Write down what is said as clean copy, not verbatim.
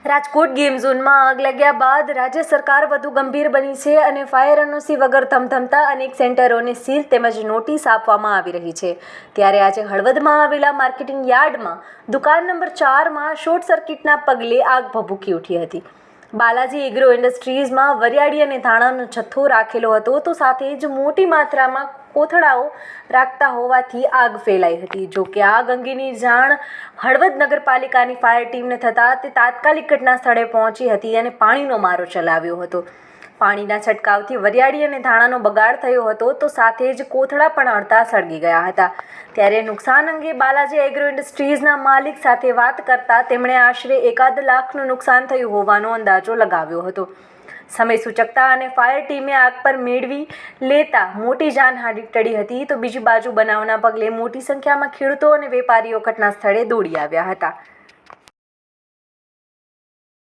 Rajkot game ઝોનમાં આગ લાગ્યા બાદ રાજ્ય સરકાર વધુ ગંભીર બની છે અને ફાયર એનઓસી વગર ધમધમતા અનેક સેન્ટરોને સીલ તેમજ નોટિસ આપવામાં આવી રહી છે। ત્યારે આજે હળવદમાં આવેલા માર્કેટિંગ યાર્ડમાં દુકાન નંબર 4માં શોર્ટ સર્કિટના પગલે આગ ભભૂકી ઉઠી હતી। બાલાજી એગ્રો ઇન્ડસ્ટ્રીઝમાં વરિયાળી અને ધાણાનો જથ્થો રાખેલો હતો તો સાથે જ મોટી માત્રામાં કોથળાઓ રાખતા હોવાથી આગ ફેલાઈ હતી। જો કે આગ અંગેની જાણ હળવદ નગરપાલિકાની ફાયર ટીમને થતાં તે તાત્કાલિક ઘટના સ્થળે પહોંચી હતી અને પાણીનો મારો ચલાવ્યો હતો। પાણીના છંટકાવથી વરિયાળી અને ધાણાનો બગાડ થયો હતો તો સાથે જ કોથળા પણ અડધા સળગી ગયા હતા। ત્યારે નુકસાન અંગે બાલાજી એગ્રો ઇન્ડસ્ટ્રીઝના માલિક સાથે વાત કરતા તેમણે આશરે 1.5 લાખનું નુકસાન થયું હોવાનો અંદાજો લગાવ્યો હતો। સમય સૂચકતા અને ફાયર ટીમે આગ પર મેળવી લેતા મોટી જાનહાનિ ટળી હતી તો બીજી બાજુ બનાવના પગલે મોટી સંખ્યામાં ખેડૂતો અને વેપારીઓ ઘટના સ્થળે દોડી આવ્યા હતા।